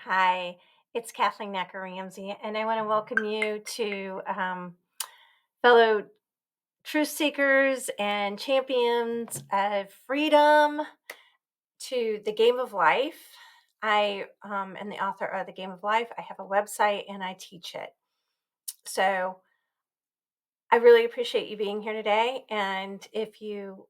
Hi, it's Kathleen Necker Ramsey, and I want to welcome you to fellow truth seekers and champions of freedom to the game of life. I am the author of The Game of Life. I have a website and I teach it. So I really appreciate you being here today. And if you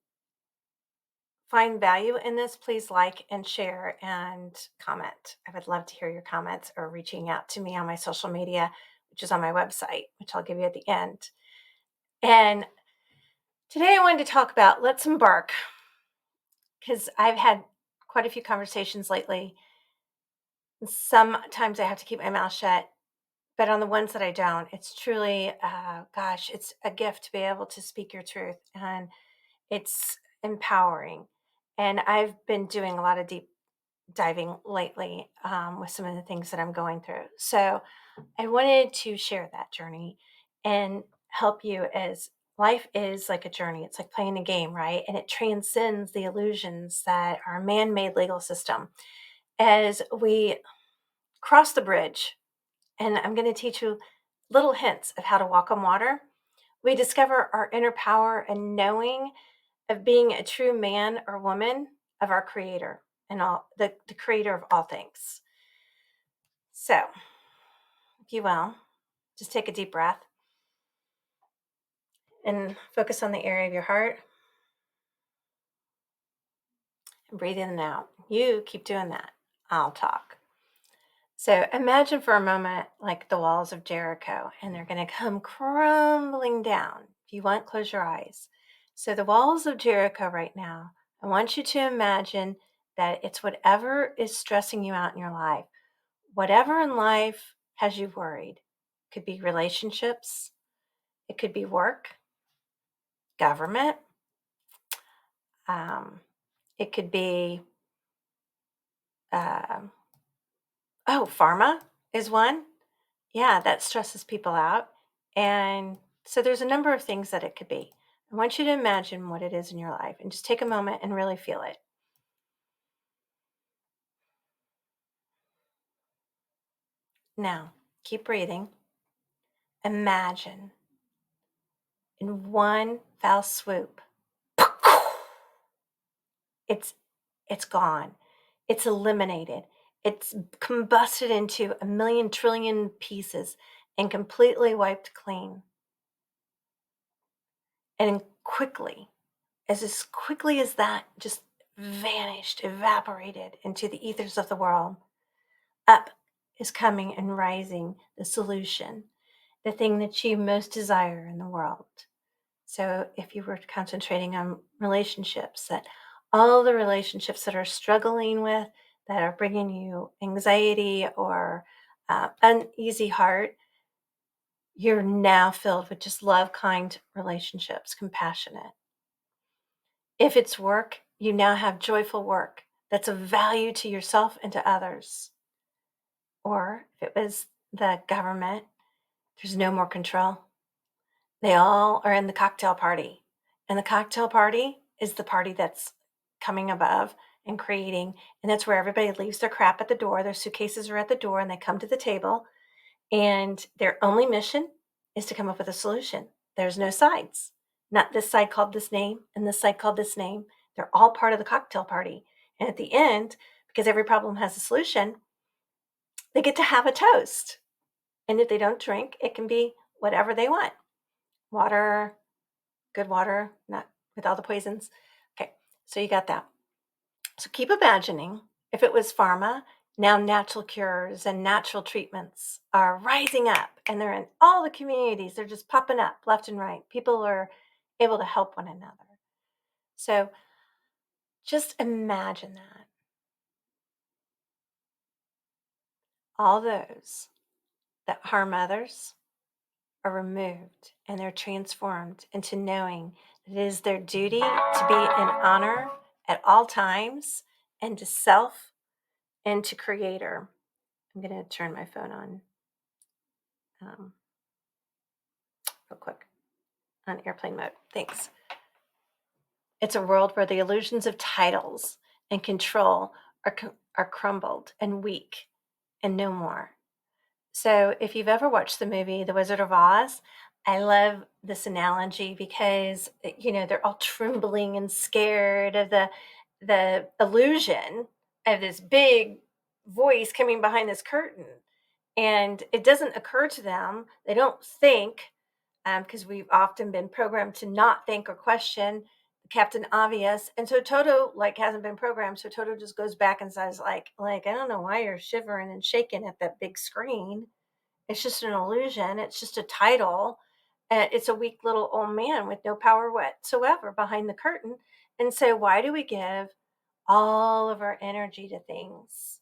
find value in this, please like and share and comment. I would love to hear your comments or reaching out to me on my social media, which is on my website, which I'll give you at the end. And today I wanted to talk about let's embark because I've had quite a few conversations lately. Sometimes I have to keep my mouth shut, but on the ones that I don't, it's truly, it's a gift to be able to speak your truth and it's empowering. And I've been doing a lot of deep diving lately with some of the things that I'm going through. So I wanted to share that journey and help you as life is like a journey. It's like playing a game, right? And it transcends the illusions that our man made legal system. As we cross the bridge, and I'm going to teach you little hints of how to walk on water, we discover our inner power and knowing of being a true man or woman of our creator and all the creator of all things. So, if you will, just take a deep breath and focus on the area of your heart and breathe in and out. You keep doing that. I'll talk. So imagine for a moment like the walls of Jericho, and they're going to come crumbling down. If you want, close your eyes. So the walls of Jericho right now, I want you to imagine that it's whatever is stressing you out in your life. Whatever in life has you worried. It could be relationships, it could be work, government, um, it could be, um pharma is one. Yeah, that stresses people out. And so there's a number of things that it could be. I want you to imagine what it is in your life and just take a moment and really feel it. Now, keep breathing. Imagine in one foul swoop, it's it's gone. It's eliminated. It's combusted into a million trillion pieces and completely wiped clean. And as quickly as that just vanished, evaporated into the ethers of the world, up is coming and rising the solution, the thing that you most desire in the world. So if you were concentrating on relationships, that all the relationships that are struggling with, that are bringing you anxiety or uneasy heart, you're now filled with just love, kind relationships, compassionate. If it's work, you now have joyful work that's of value to yourself and to others. Or if it was the government, there's no more control. They all are in the cocktail party. And the cocktail party is the party that's coming above and creating. And that's where everybody leaves their crap at the door. Their suitcases are at the door and they come to the table. And their only mission is to come up with a solution. There's no sides. Not this side called this name and this side called this name. They're all part of the cocktail party. And at the end, because every problem has a solution, they get to have a toast. And if they don't drink, it can be whatever they want. Water, good water, not with all the poisons. Okay, so you got that. So keep imagining if it was pharma, now natural cures and natural treatments are rising up and they're in all the communities. They're just popping up left and right. People are able to help one another. So just imagine that. All those that harm others are removed and they're transformed into knowing that it is their duty to be in honor at all times and to self and to creator. I'm going to turn my phone on real quick on airplane mode. Thanks. It's a world where the illusions of titles and control are crumbled and weak and no more. So if you've ever watched the movie The Wizard of Oz, I love this analogy because they're all trembling and scared of the illusion of this big voice coming behind this curtain. And it doesn't occur to them. They don't think, because we've often been programmed to not think or question Captain Obvious. And so Toto hasn't been programmed. So Toto just goes back and says I don't know why you're shivering and shaking at that big screen. It's just an illusion. It's just a title. It's a weak little old man with no power whatsoever behind the curtain. And so why do we give all of our energy to things?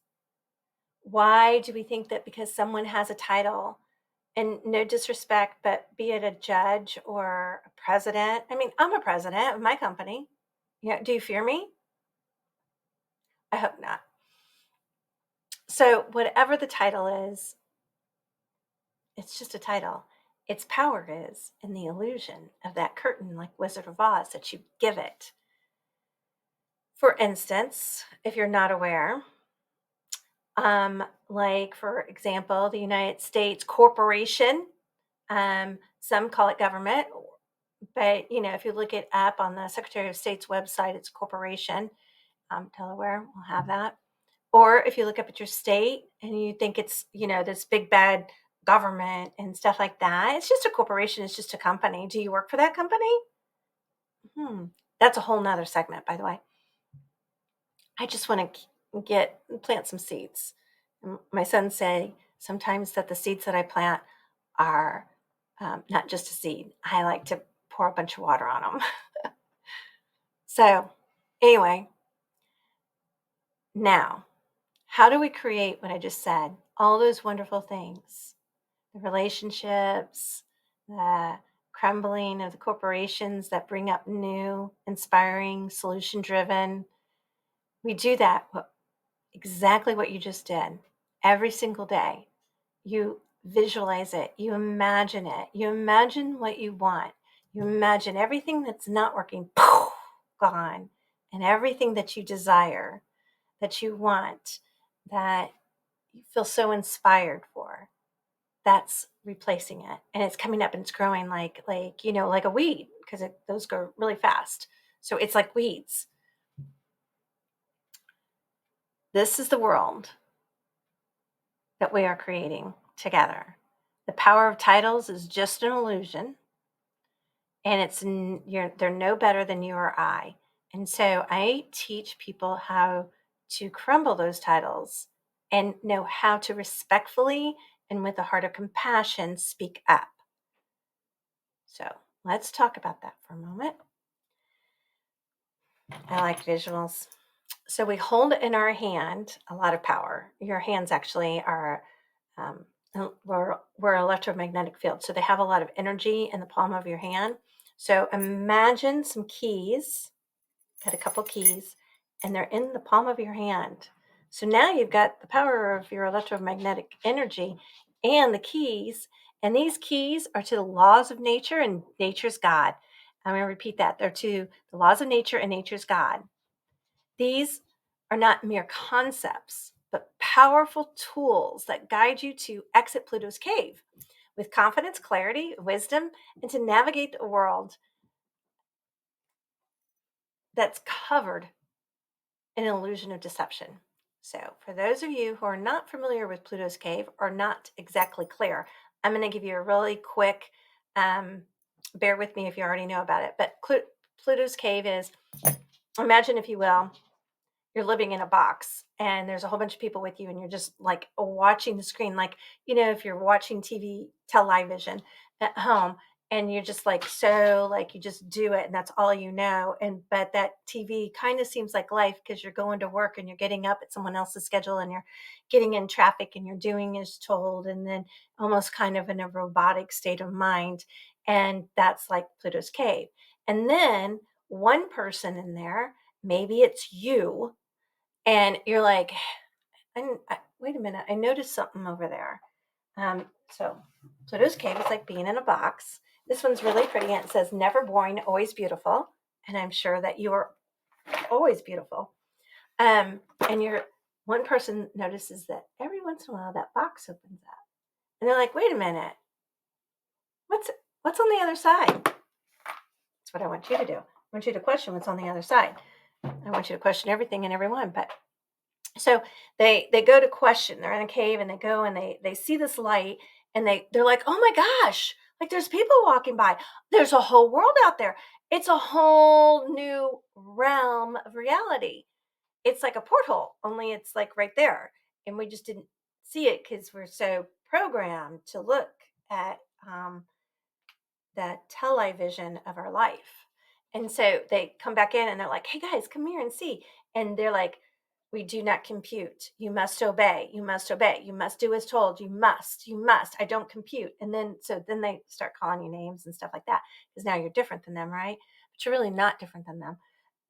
Why do we think that because someone has a title, and no disrespect, but be it a judge or a president? I mean, I'm a president of my company. Yeah, do you fear me? I hope not. So, whatever the title is, it's just a title. Its power is in the illusion of that curtain, like Wizard of Oz, that you give it. For instance, if you're not aware, for example, the United States corporation, some call it government, but if you look it up on the Secretary of State's website, it's a corporation. Delaware will have that. Or if you look up at your state and you think it's this big bad government and stuff like that, it's just a corporation. It's just a company. Do you work for that company? That's a whole nother segment, by the way. I just want to plant some seeds. My sons say sometimes that the seeds that I plant are not just a seed. I like to pour a bunch of water on them. So anyway, now, how do we create what I just said? All those wonderful things, the relationships, the crumbling of the corporations that bring up new, inspiring, solution-driven. We do that exactly what you just did every single day. You visualize it, you imagine it, you imagine what you want, you imagine everything that's not working, gone, and everything that you desire, that you want, that you feel so inspired for. That's replacing it, and it's coming up and it's growing like a weed, because those grow really fast. So it's like weeds. This is the world that we are creating together. The power of titles is just an illusion, and they're no better than you or I. And so I teach people how to crumble those titles and know how to respectfully and with a heart of compassion speak up. So let's talk about that for a moment. I like visuals. So we hold in our hand a lot of power. Your hands actually are we're electromagnetic field. So they have a lot of energy in the palm of your hand. So imagine some keys, got a couple keys, and they're in the palm of your hand. So now you've got the power of your electromagnetic energy and the keys. And these keys are to the laws of nature and nature's God. I'm going to repeat that. They're to the laws of nature and nature's God. These are not mere concepts, but powerful tools that guide you to exit Pluto's cave with confidence, clarity, wisdom, and to navigate a world that's covered in an illusion of deception. So, for those of you who are not familiar with Pluto's cave or not exactly clear, I'm going to give you a really quick, bear with me if you already know about it, but Pluto's cave is, imagine, if you will, you're living in a box and there's a whole bunch of people with you and you're just like watching the screen, like if you're watching TV television at home, and you're just you just do it and that's all but that TV kind of seems like life, because you're going to work and you're getting up at someone else's schedule and you're getting in traffic and you're doing as told, and then almost kind of in a robotic state of mind. And that's like Pluto's cave. And then one person in there, maybe it's you, and you're like, wait a minute, I noticed something over there. So Pluto's cave is like being in a box. This one's really pretty, and it says never boring, always beautiful. And I'm sure that you are always beautiful. And one person notices that every once in a while that box opens up. And they're like, wait a minute, what's on the other side? That's what I want you to do. I want you to question what's on the other side. I want you to question everything and everyone. But so they go to question. They're in a cave and they go and they see this light and they're like, oh my gosh, like there's people walking by. There's a whole world out there. It's a whole new realm of reality. It's like a porthole, only it's like right there. And we just didn't see it because we're so programmed to look at that television of our life. And so they come back in and they're like, hey guys, come here and see. And they're like, we do not compute. You must obey. You must obey. You must do as told. You must. You must. I don't compute. And then they start calling you names and stuff like that because now you're different than them, right? But you're really not different than them.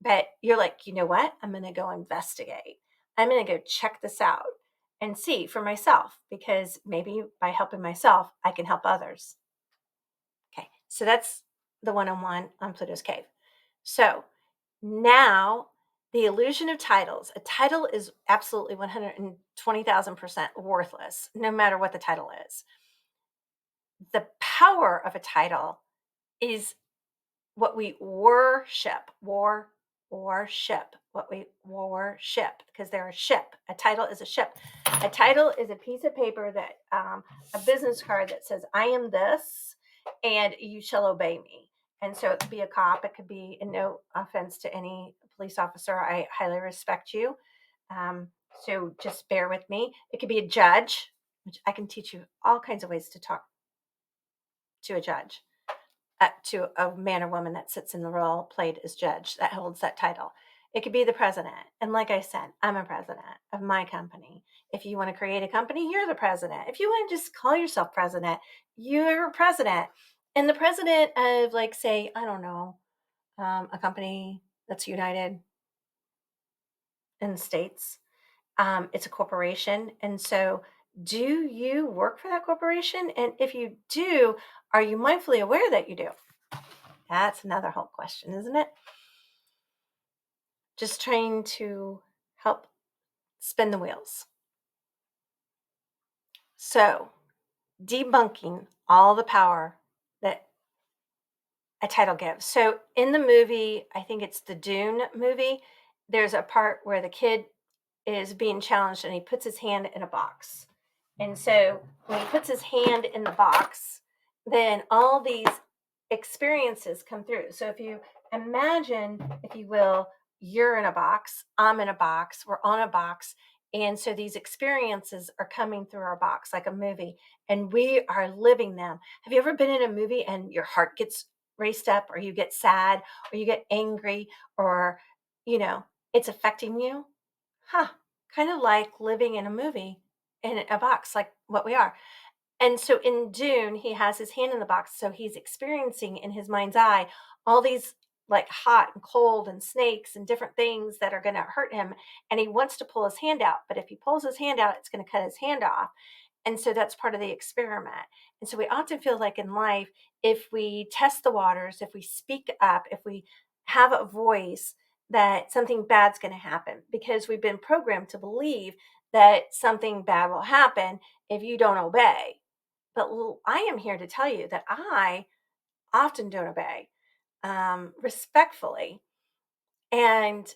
But you're like, you know what? I'm going to go investigate. I'm going to go check this out and see for myself because maybe by helping myself, I can help others. Okay, so that's the one-on-one on Pluto's Cave. So now the illusion of titles. A title is absolutely 120,000% worthless, no matter what the title is. The power of a title is what we worship, worship, what we worship, because they're a ship. A title is a ship. A title is a piece of paper that, a business card that says, I am this, and you shall obey me. And so it could be a cop, it could be, and no offense to any police officer, I highly respect you. So just bear with me. It could be a judge, which I can teach you all kinds of ways to talk to a judge, to a man or woman that sits in the role played as judge that holds that title. It could be the president. And like I said, I'm a president of my company. If you want to create a company, you're the president. If you want to just call yourself president, you're a president. And the president of, like, say, I don't know, a company that's united in the States, it's a corporation. And so, do you work for that corporation? And if you do, are you mindfully aware that you do? That's another whole question, isn't it? Just trying to help spin the wheels. So, debunking all the power that a title gives. So, in the movie, I think it's the Dune movie, there's a part where the kid is being challenged and he puts his hand in a box. And so when he puts his hand in the box, then all these experiences come through. So if you imagine, if you will, you're in a box, I'm in a box, we're on a box. And so these experiences are coming through our box like a movie, and we are living them. Have you ever been in a movie and your heart gets raced up, or you get sad, or you get angry, or, it's affecting you? Huh, kind of like living in a movie in a box, like what we are. And so in Dune, he has his hand in the box. So he's experiencing in his mind's eye all these like hot and cold and snakes and different things that are going to hurt him. And he wants to pull his hand out. But if he pulls his hand out, it's going to cut his hand off. And so that's part of the experiment. And so we often feel like in life, if we test the waters, if we speak up, if we have a voice, that something bad's going to happen because we've been programmed to believe that something bad will happen if you don't obey. But I am here to tell you that I often don't obey, respectfully. And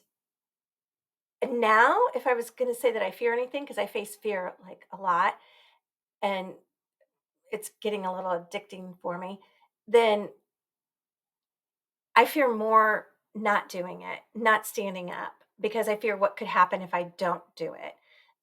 now, if I was going to say that I fear anything, because I face fear like a lot, and it's getting a little addicting for me, then I fear more not doing it, not standing up, because I fear what could happen if I don't do it.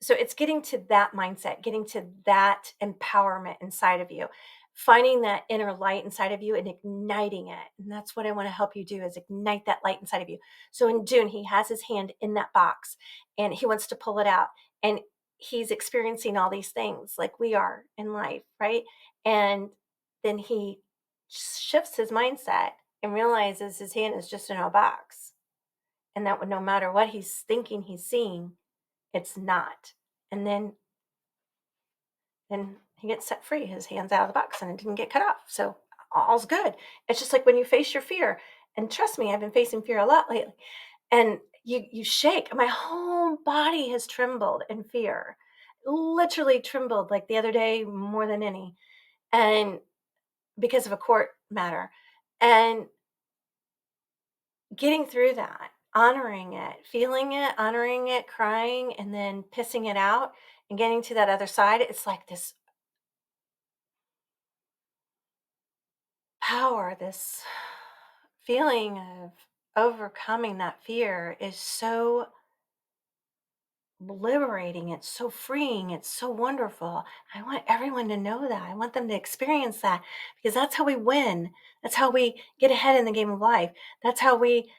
So it's getting to that mindset, getting to that empowerment inside of you, finding that inner light inside of you and igniting it. And that's what I want to help you do, is ignite that light inside of you. So in Dune, he has his hand in that box and he wants to pull it out. And he's experiencing all these things like we are in life, right? And then he shifts his mindset and realizes his hand is just in a box, and that no matter what he's thinking he's seeing, it's not. And then he gets set free. His hand's out of the box and it didn't get cut off. So all's good. It's just like when you face your fear. And trust me, I've been facing fear a lot lately. And you shake. My whole body has trembled in fear, literally trembled, like the other day more than any, and because of a court matter. And getting through that, honoring it, feeling it, honoring it, crying, and then pissing it out and getting to that other side, it's like this power, this feeling of overcoming that fear is so liberating. It's so freeing. It's so wonderful. I want everyone to know that. I want them to experience that because that's how we win. That's how we get ahead in the game of life. That's how we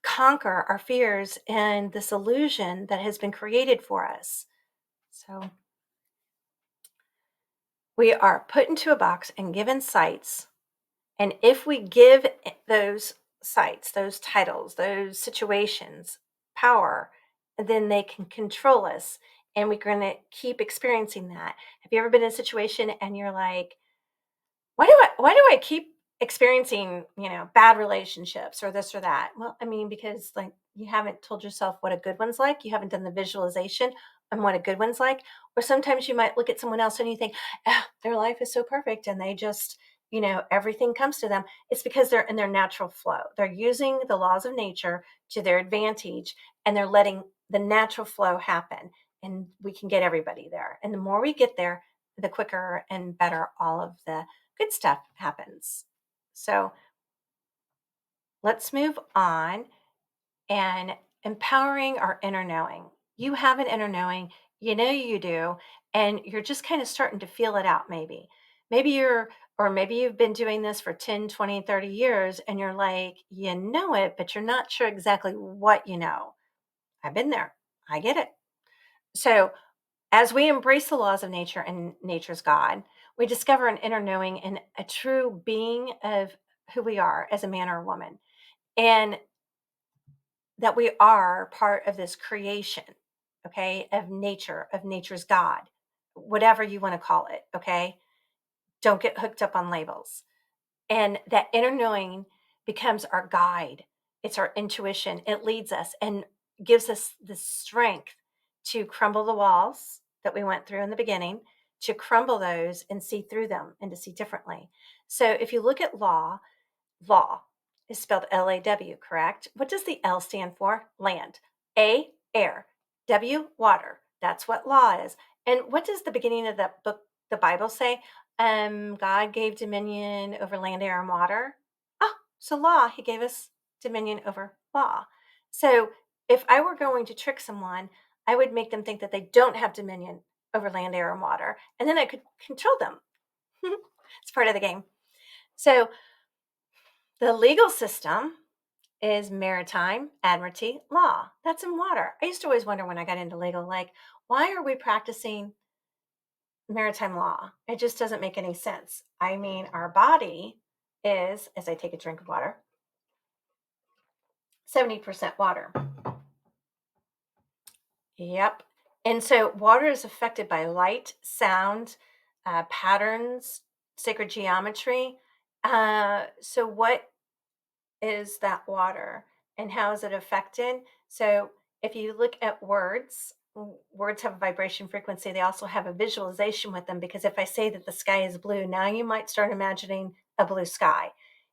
conquer our fears and this illusion that has been created for us. So we are put into a box and given sights. And if we give those sights, those titles, those situations power, then they can control us. And we're going to keep experiencing that. Have you ever been in a situation and you're like, why do I keep experiencing, bad relationships or this or that? Well, I mean, because like you haven't told yourself what a good one's like. You haven't done the visualization on what a good one's like. Or sometimes you might look at someone else and you think, their life is so perfect and they just, everything comes to them. It's because they're in their natural flow. They're using the laws of nature to their advantage and they're letting the natural flow happen. And we can get everybody there. And the more we get there, the quicker and better all of the good stuff happens. So let's move on and empowering our inner knowing. You have an inner knowing, you do, and you're just kind of starting to feel it out maybe. Maybe you've been doing this for 10, 20, 30 years and you're like, you know it, but you're not sure exactly what you know. I've been there. I get it. So as we embrace the laws of nature and nature's God, we discover an inner knowing and a true being of who we are as a man or a woman, and that we are part of this creation, okay, of nature's God, whatever you want to call it, okay? Don't get hooked up on labels. And that inner knowing becomes our guide. It's our intuition. It leads us and gives us the strength to crumble the walls that we went through in the beginning, to crumble those and see through them and to see differently. So if you look at law is spelled LAW, correct? What does the L stand for? Land. A, air. W, water. That's what law is. And what does the beginning of that book, the Bible, say? God gave dominion over land, air, and water. Oh, so law, he gave us dominion over law. So if I were going to trick someone, I would make them think that they don't have dominion over land, air, and water, and then I could control them. It's part of the game. So the legal system is maritime admiralty law. That's in water. I used to always wonder when I got into legal, like, why are we practicing maritime law? It just doesn't make any sense. I mean, our body is, as I take a drink of water, 70% water. Yep. And so water is affected by light, sound, patterns, sacred geometry. So what is that water and how is it affected? So if you look at words, words have a vibration frequency. They also have a visualization with them, because if I say that the sky is blue, now you might start imagining a blue sky.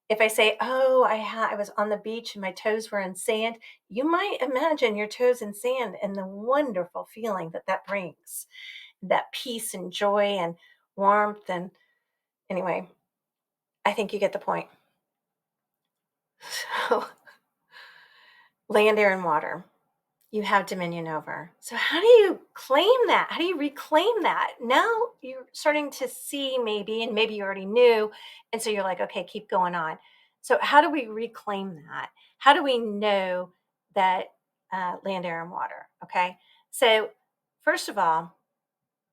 If I say, oh, I was on the beach and my toes were in sand, you might imagine your toes in sand and the wonderful feeling that that brings, that peace and joy and warmth. And anyway, I think you get the point. So land, air, and water, you have dominion over. So how do you claim that? How do you reclaim that? Now you're starting to see maybe, and maybe you already knew. And so you're like, okay, keep going on. So how do we reclaim that? How do we know that land, air, and water? Okay. So first of all,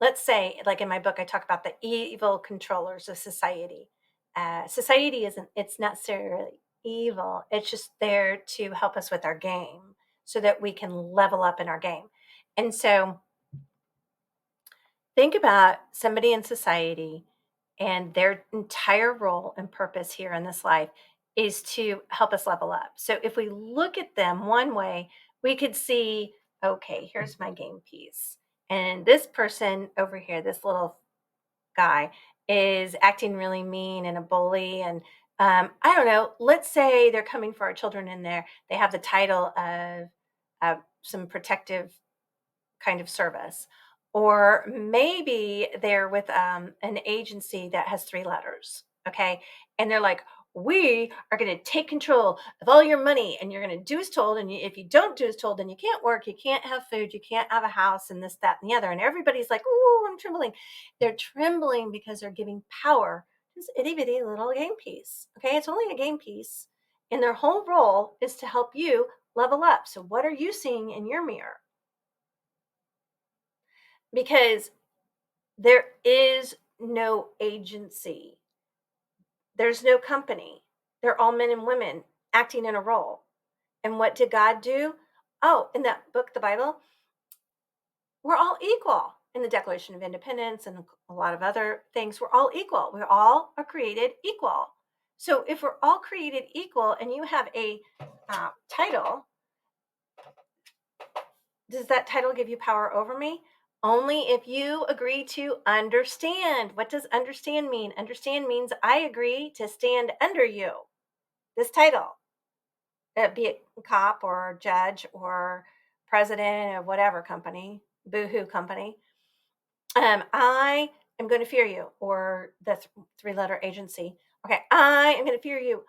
let's say, like in my book, I talk about the evil controllers of society. Society isn't, it's not necessarily evil. It's just there to help us with our game so that we can level up in our game. And so think about somebody in society and their entire role and purpose here in this life is to help us level up. So if we look at them one way, we could see, okay, here's my game piece. And this person over here, this little guy, is acting really mean and a bully. And I don't know, let's say they're coming for our children in there. They have the title of some protective kind of service. Or maybe they're with an agency that has three letters. Okay. And they're like, we are going to take control of all your money and you're going to do as told. And if you don't do as told, then you can't work, you can't have food, you can't have a house, and this, that, and the other. And everybody's like, oh, I'm trembling. They're trembling because they're giving power to this itty bitty little game piece. Okay. It's only a game piece. And their whole role is to help you level up. So, what are you seeing in your mirror? Because there is no agency. There's no company. They're all men and women acting in a role. And what did God do? Oh, in that book, the Bible, we're all equal. In the Declaration of Independence and a lot of other things, we're all equal. We all are created equal. So if we're all created equal and you have a title, does that title give you power over me? Only if you agree to understand. What does understand mean? Understand means I agree to stand under you. This title, be it cop or judge or president of whatever company, boohoo company. I am going to fear you, or the three-letter agency. Okay, I am going to fear you.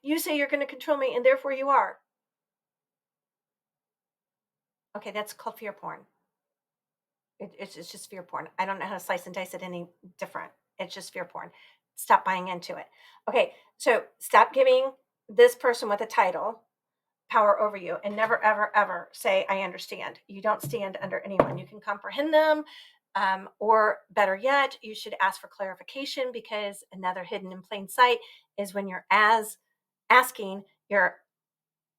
You say you're going to control me, and therefore you are. Okay, that's called fear porn. It's just fear porn. I don't know how to slice and dice it any different. It's just fear porn. Stop buying into it. Okay, so stop giving this person with a title power over you, and never, ever, ever say, I understand. You don't stand under anyone. You can comprehend them, or better yet, you should ask for clarification, because another hidden in plain sight is when you're asking, you're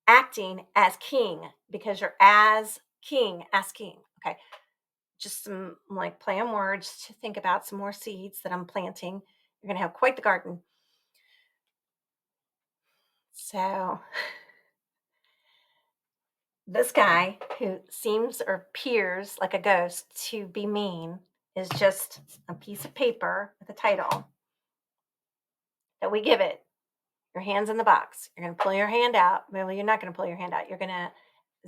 acting as king, because you're as king, asking. Okay, just some like play on words to think about, some more seeds that I'm planting. You're going to have quite the garden. So, this guy who seems or appears like a ghost to be mean is just a piece of paper with a title that we give it. Your hand's in the box. You're going to pull your hand out. Well, you're not going to pull your hand out. You're going to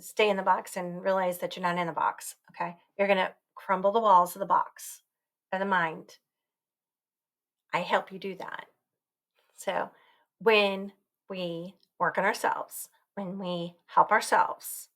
stay in the box and realize that you're not in the box. Okay. You're going to crumble the walls of the box of the mind. I help you do that. So when we work on ourselves, when we help ourselves,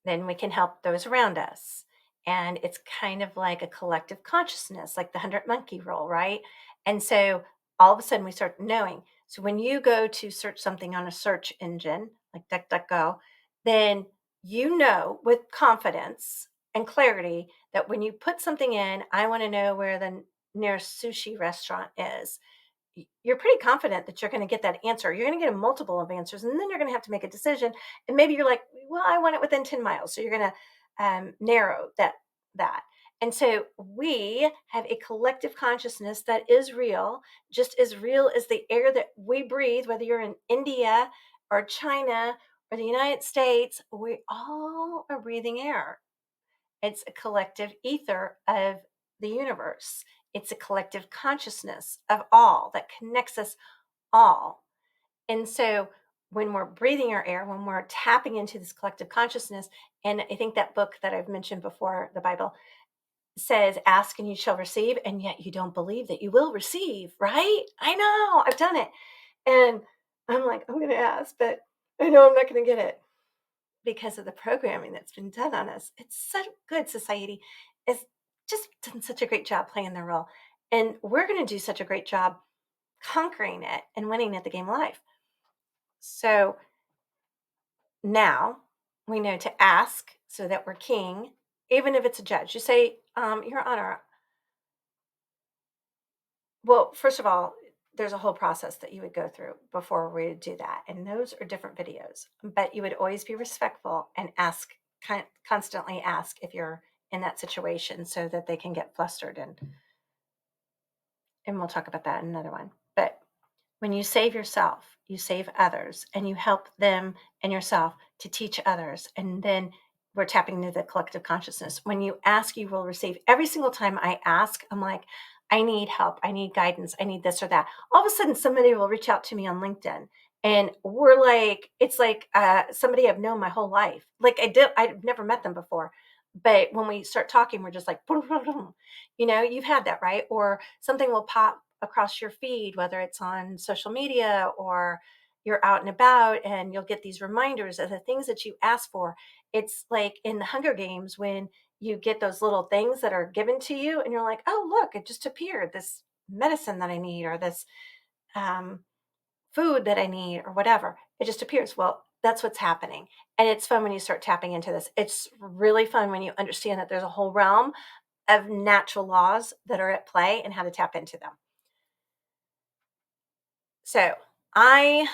then we can help those around us. And it's kind of like a collective consciousness, like the 100 monkey rule, right? And so all of a sudden we start knowing. So when you go to search something on a search engine like DuckDuckGo, then you know with confidence and clarity that when you put something in, I want to know where the nearest sushi restaurant is, you're pretty confident that you're going to get that answer. You're going to get a multiple of answers, and then you're going to have to make a decision. And maybe you're like, well, I want it within 10 miles. So you're going to narrow that. And so we have a collective consciousness that is real, just as real as the air that we breathe, whether you're in India or China or the United States, we all are breathing air. It's a collective ether of the universe. It's a collective consciousness of all that connects us all. And so when we're breathing our air, when we're tapping into this collective consciousness, and I think that book that I've mentioned before, the Bible, says, ask and you shall receive, and yet you don't believe that you will receive, right? I know, I've done it. And I'm like, I'm going to ask, but I know I'm not going to get it, because of the programming that's been done on us. It's such good. Society has just done such a great job playing their role. And we're going to do such a great job conquering it and winning at the game of life. So now we know to ask so that we're king, even if it's a judge. You say, Your Honor, well, first of all, there's a whole process that you would go through before we would do that. And those are different videos. But you would always be respectful and ask, constantly ask if you're in that situation, so that they can get flustered. And we'll talk about that in another one. But When you save yourself, you save others, and you help them and yourself to teach others. And then we're tapping into the collective consciousness. When you ask, you will receive. Every single time I ask, I'm like, I need help. I need guidance. I need this or that. All of a sudden, somebody will reach out to me on LinkedIn. And we're like, it's like somebody I've known my whole life. Like I've never met them before. But when we start talking, we're just like, boom, boom, boom. You've had that, right? Or something will pop across your feed, whether it's on social media or you're out and about, and you'll get these reminders of the things that you asked for. It's like in the Hunger Games when you get those little things that are given to you, and you're like, oh, look, it just appeared, this medicine that I need, or this um, food that I need, or whatever. It just appears. Well, that's what's happening. And it's fun when you start tapping into this. It's really fun when you understand that there's a whole realm of natural laws that are at play and how to tap into them. So I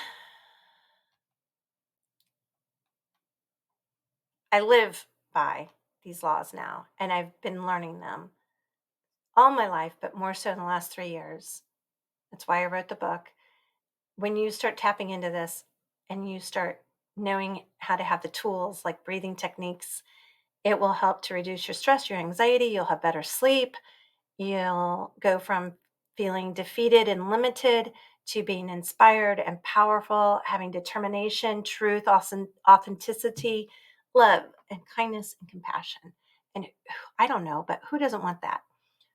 live by these laws now, and I've been learning them all my life, but more so in the last 3 years. That's why I wrote the book. When you start tapping into this and you start knowing how to have the tools like breathing techniques, it will help to reduce your stress, your anxiety. You'll have better sleep. You'll go from feeling defeated and limited to being inspired and powerful, having determination, truth, authenticity, love, and kindness and compassion. And I don't know, but who doesn't want that?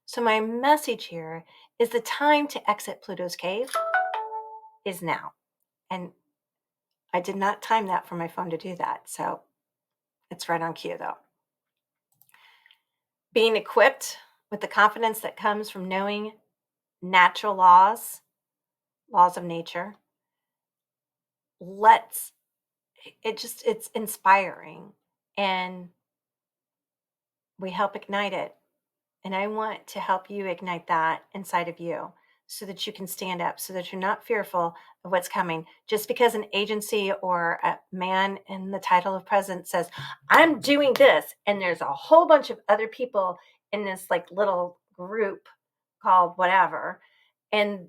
So, my message here is the time to exit Pluto's cave is now. And I did not time that for my phone to do that. So, it's right on cue, though. Being equipped with the confidence that comes from knowing natural laws of nature, let's it's inspiring, and we help ignite it. And I want to help you ignite that inside of you so that you can stand up, so that you're not fearful of what's coming. Just because an agency or a man in the title of president says, I'm doing this, and there's a whole bunch of other people in this like little group called whatever, and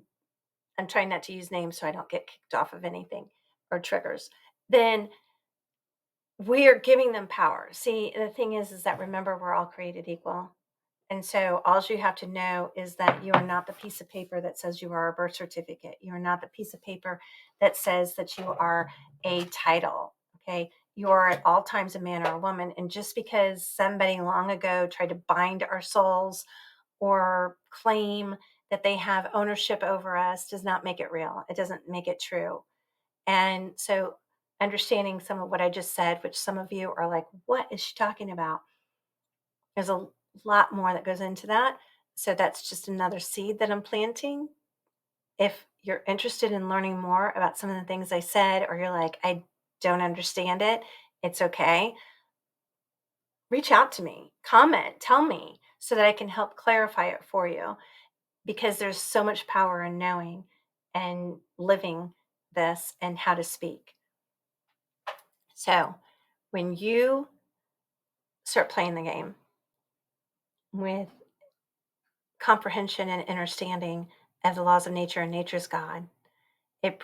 I'm trying not to use names so I don't get kicked off of anything or triggers, then we are giving them power. See, the thing is that remember, we're all created equal. And so all you have to know is that you are not the piece of paper that says you are a birth certificate. You are not the piece of paper that says that you are a title. Okay. You are at all times a man or a woman. And just because somebody long ago tried to bind our souls or claim that they have ownership over us does not make it real. It doesn't make it true. And so understanding some of what I just said, which some of you are like, what is she talking about? There's a lot more that goes into that. So that's just another seed that I'm planting. If you're interested in learning more about some of the things I said, or you're like, I don't understand it, it's okay. Reach out to me, comment, tell me so that I can help clarify it for you, because there's so much power in knowing and living this and how to speak. So when you start playing the game with comprehension and understanding of the laws of nature and nature's God, it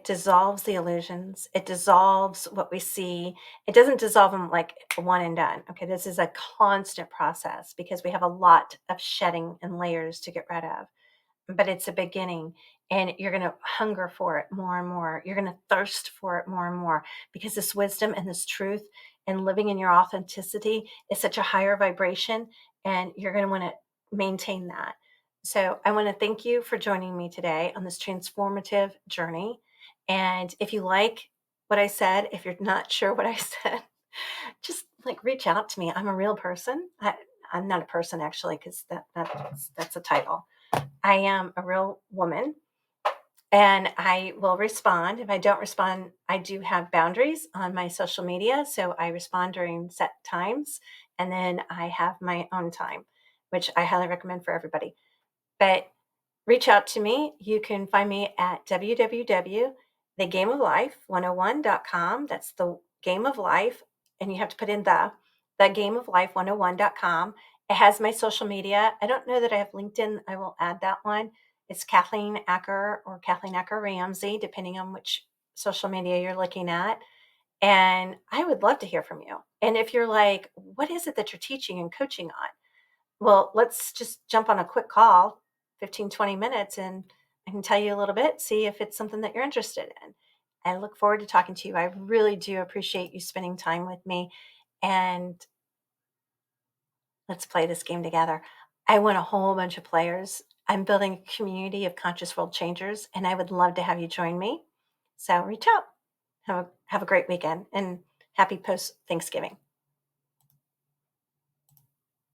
dissolves the illusions. It dissolves what we see. It doesn't dissolve them like one and done. Okay, this is a constant process because we have a lot of shedding and layers to get rid of, but it's a beginning, and you're going to hunger for it more and more. You're going to thirst for it more and more, because this wisdom and this truth and living in your authenticity is such a higher vibration, and you're going to want to maintain that. So I want to thank you for joining me today on this transformative journey. And if you like what I said, if you're not sure what I said, just like reach out to me. I'm a real person. I'm not a person actually, because that's a title. I am a real woman, and I will respond. If I don't respond, I do have boundaries on my social media. So I respond during set times, and then I have my own time, which I highly recommend for everybody. But reach out to me. You can find me at www.thegameoflife101.com. That's the game of life. And you have to put in the gameoflife101.com. It has my social media. I don't know that I have LinkedIn. I will add that one. It's Kathleen Acker or Kathleen Acker Ramsey, depending on which social media you're looking at. And I would love to hear from you. And if you're like, what is it that you're teaching and coaching on? Well, let's just jump on a quick call, 15, 20 minutes, and I can tell you a little bit, see if it's something that you're interested in. I look forward to talking to you. I really do appreciate you spending time with me. And let's play this game together. I want a whole bunch of players. I'm building a community of conscious world changers, and I would love to have you join me. So reach out. Have a great weekend and happy post Thanksgiving.